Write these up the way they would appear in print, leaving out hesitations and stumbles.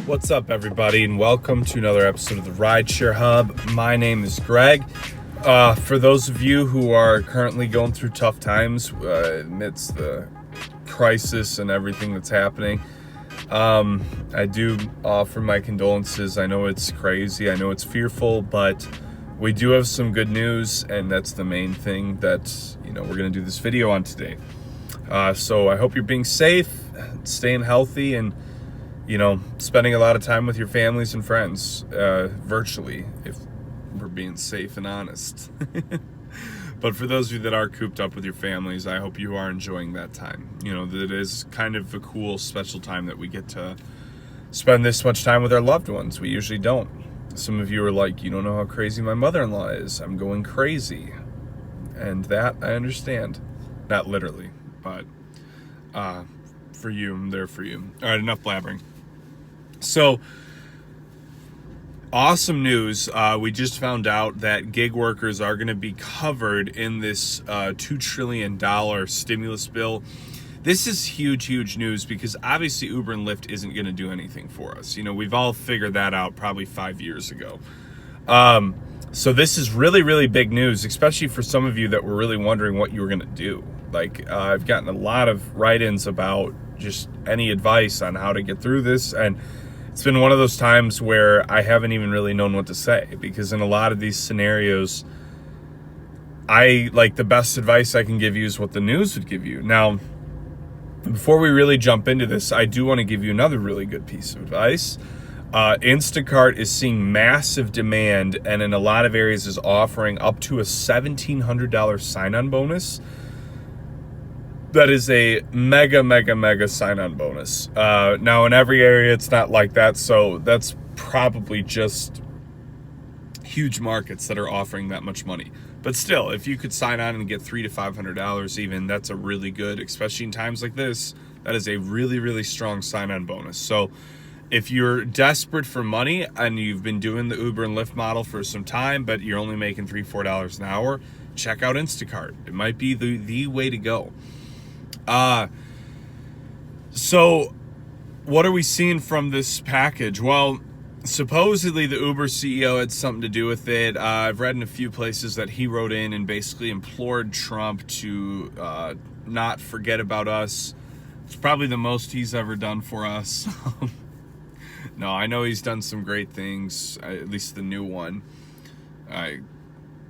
What's up, everybody, and welcome to another episode of the Rideshare Hub. My name is Greg. For those of you who are currently going through tough times amidst the crisis and everything that's happening, I do offer my condolences. I know it's crazy, I know it's fearful, but we do have some good news, and that's the main thing that we're going to do this video on today. So I hope you're being safe, staying healthy, and spending a lot of time with your families and friends virtually, if we're being safe and honest. But for those of you that are cooped up with your families, I hope you are enjoying that time. That it is kind of a cool, special time that we get to spend this much time with our loved ones. We usually don't. Some of you are like, you don't know how crazy my mother-in-law is. I'm going crazy. And that I understand. Not literally, but for you, I'm there for you. All right, enough blabbering. So, awesome news. We just found out that gig workers are going to be covered in this $2 trillion stimulus bill. This is huge news because obviously Uber and Lyft isn't going to do anything for us. We've all figured that out probably 5 years ago. So this is really big news, especially for some of you that were really wondering what you were going to do. Like, I've gotten a lot of write-ins about just any advice on how to get through this, and it's been one of those times where I haven't even really known what to say, because in a lot of these scenarios, the best advice I can give you is what the news would give you. Now, before we really jump into this, I do want to give you another really good piece of advice. Instacart is seeing massive demand, and in a lot of areas is offering up to a $1,700 sign-on bonus. That is a mega sign-on bonus. Now, in every area, it's not like that, so that's probably just huge markets that are offering that much money. But still, if you could sign on and get $300 to $500 even, that's a really good, especially in times like this, that is a really strong sign-on bonus. So if you're desperate for money and you've been doing the Uber and Lyft model for some time, but you're only making $3 to $4 an hour, check out Instacart. It might be the way to go. So what are we seeing from this package? Well, supposedly the Uber CEO had something to do with it. I've read in a few places that he wrote in and basically implored Trump to not forget about us. It's probably the most he's ever done for us. No, I know he's done some great things, at least the new one.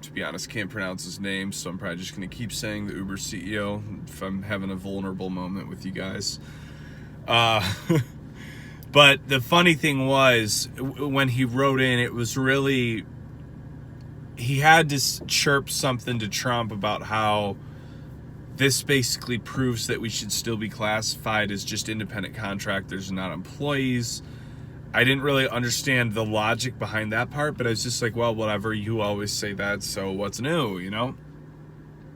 To be honest, can't pronounce his name, so I'm probably just going to keep saying the Uber CEO if I'm having a vulnerable moment with you guys. But the funny thing was, when he wrote in, it was really, he had to chirp something to Trump about how this basically proves that we should still be classified as just independent contractors and not employees. I didn't really understand the logic behind that part, but I was just like, well, whatever, you always say that, so what's new,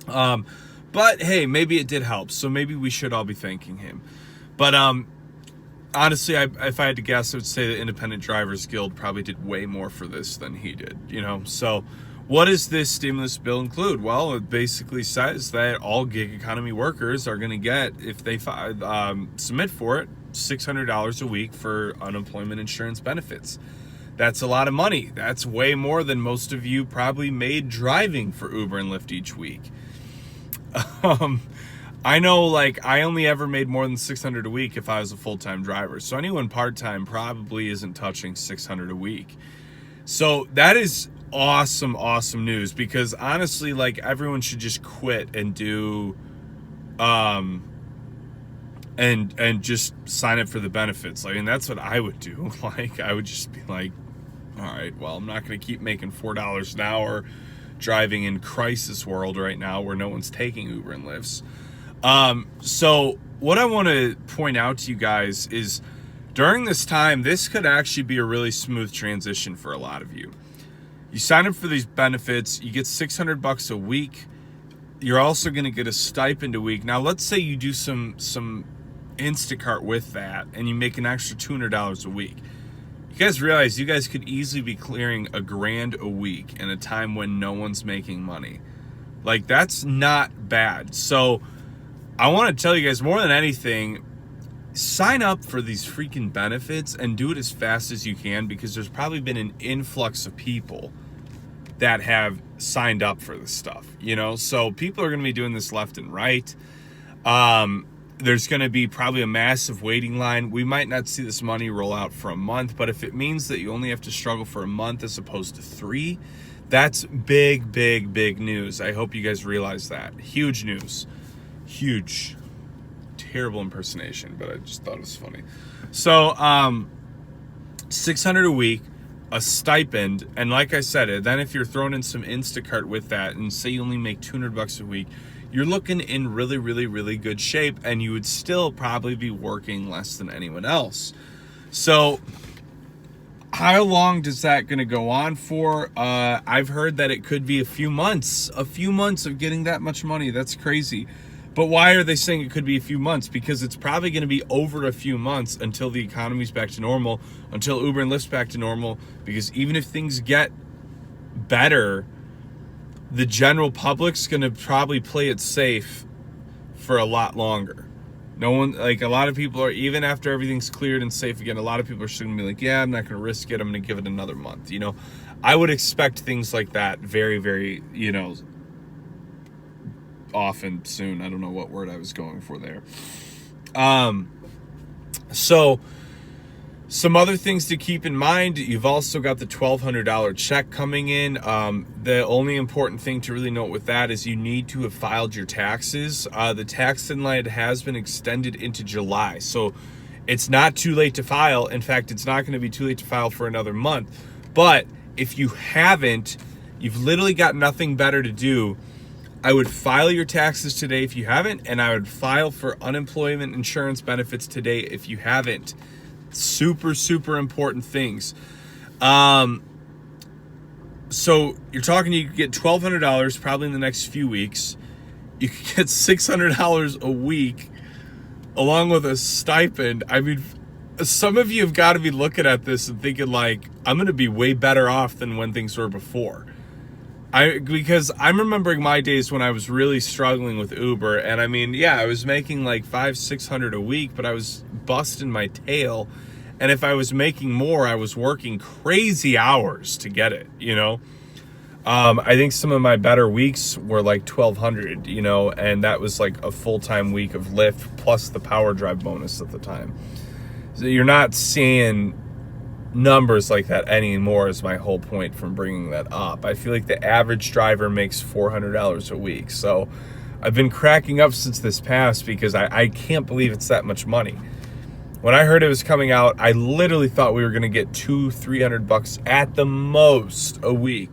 But hey, maybe it did help, so maybe we should all be thanking him. But honestly, if I had to guess, I would say the Independent Drivers Guild probably did way more for this than he did, So what does this stimulus bill include? Well, it basically says that all gig economy workers are going to get, if they submit for it, $600 a week for unemployment insurance benefits. That's a lot of money. That's way more than most of you probably made driving for Uber and Lyft each week. I know, I only ever made more than $600 a week if I was a full-time driver. So anyone part-time probably isn't touching $600 a week. So that is awesome news, because honestly, everyone should just quit and do and just sign up for the benefits. And that's what I would do. I would just be like, all right, well, I'm not going to keep making $4 an hour driving in crisis world right now where no one's taking Uber and Lyfts. So what I want to point out to you guys is, during this time, this could actually be a really smooth transition for a lot of you. You sign up for these benefits, you get $600 a week. You're also going to get a stipend a week. Now, let's say you do some Instacart with that and you make an extra $200 a week. You guys realize you guys could easily be clearing $1,000 a week in a time when no one's making money. That's not bad. So I want to tell you guys, more than anything, sign up for these freaking benefits and do it as fast as you can, because there's probably been an influx of people that have signed up for this stuff, you know? So people are going to be doing this left and right. There's going to be probably a massive waiting line. We might not see this money roll out for a month, but if it means that you only have to struggle for a month as opposed to 3, that's big, big, big news. I hope you guys realize that. Huge news. Huge. Terrible impersonation, but I just thought it was funny. So, $600 a week, a stipend, and like I said, then if you're throwing in some Instacart with that, and say you only make $200 a week, you're looking in really, really, really good shape, and you would still probably be working less than anyone else. So how long does that going to go on for? I've heard that it could be a few months of getting that much money. That's crazy. But why are they saying it could be a few months? Because it's probably going to be over a few months until the economy's back to normal, until Uber and Lyft's back to normal, because even if things get better, the general public's going to probably play it safe for a lot longer. No one, like a lot of people are, even after everything's cleared and safe again, a lot of people are still going to be like, yeah, I'm not going to risk it. I'm going to give it another month. You know, I would expect things like that very, very, you know, often soon. I don't know what word I was going for there. So some other things to keep in mind, you've also got the $1,200 check coming in. The only important thing to really note with that is you need to have filed your taxes. The tax deadline has been extended into July, so it's not too late to file. In fact, it's not going to be too late to file for another month. But if you haven't, you've literally got nothing better to do. I would file your taxes today if you haven't, and I would file for unemployment insurance benefits today if you haven't. Super, super important things. So you're talking, you could get $1,200 probably in the next few weeks. You could get $600 a week along with a stipend. I mean, some of you have got to be looking at this and thinking like, I'm going to be way better off than when things were before. Because I'm remembering my days when I was really struggling with Uber, and I mean, yeah, I was making like $500-600 a week, but I was busting my tail, and if I was making more, I was working crazy hours to get it, you know. I think some of my better weeks were like $1,200, you know, and that was like a full-time week of Lyft plus the power drive bonus at the time. So you're not seeing numbers like that anymore, is my whole point from bringing that up. I feel like the average driver makes $400 a week. So I've been cracking up since this passed because I can't believe it's that much money. When I heard it was coming out, I literally thought we were going to get $200-300 at the most a week.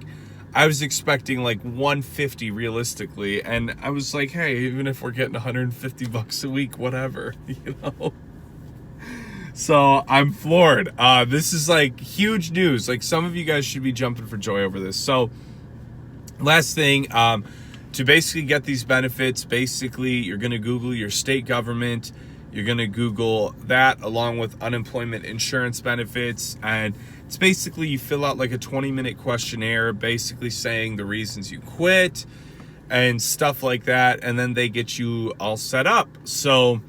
I was expecting like $150 realistically, and I was like, hey, even if we're getting $150 a week, whatever, you know. So I'm floored. This is like huge news. Like some of you guys should be jumping for joy over this. So last thing, to basically get these benefits, basically you're going to Google your state government. You're going to Google that along with unemployment insurance benefits. And it's basically you fill out like a 20-minute questionnaire, basically saying the reasons you quit and stuff like that. And then they get you all set up. So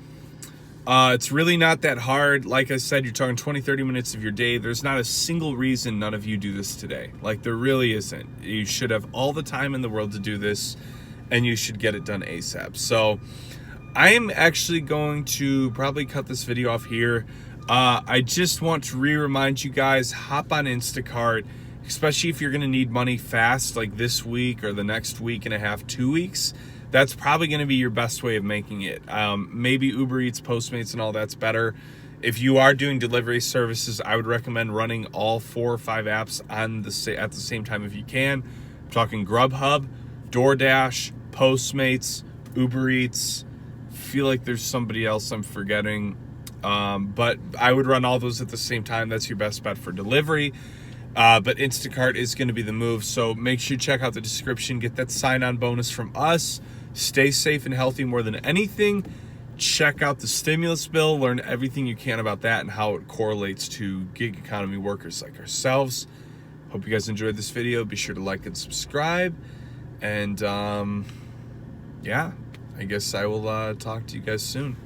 it's really not that hard. Like I said, you're talking 20-30 minutes of your day. There's not a single reason none of you do this today. Like there really isn't. You should have all the time in the world to do this, and you should get it done ASAP. So I am actually going to probably cut this video off here. I just want to remind you guys, hop on Instacart, especially if you're going to need money fast, like this week or the next week and a half, 2 weeks. That's probably going to be your best way of making it. Maybe Uber Eats, Postmates, and all that's better. If you are doing delivery services, I would recommend running all 4 or 5 apps at the same time if you can. I'm talking Grubhub, DoorDash, Postmates, Uber Eats. Feel like there's somebody else I'm forgetting. But I would run all those at the same time. That's your best bet for delivery. But Instacart is going to be the move. So make sure you check out the description. Get that sign-on bonus from us. Stay safe and healthy more than anything. Check out the stimulus bill. Learn everything you can about that and how it correlates to gig economy workers like ourselves. Hope you guys enjoyed this video. Be sure to like and subscribe. And yeah, I guess I will talk to you guys soon.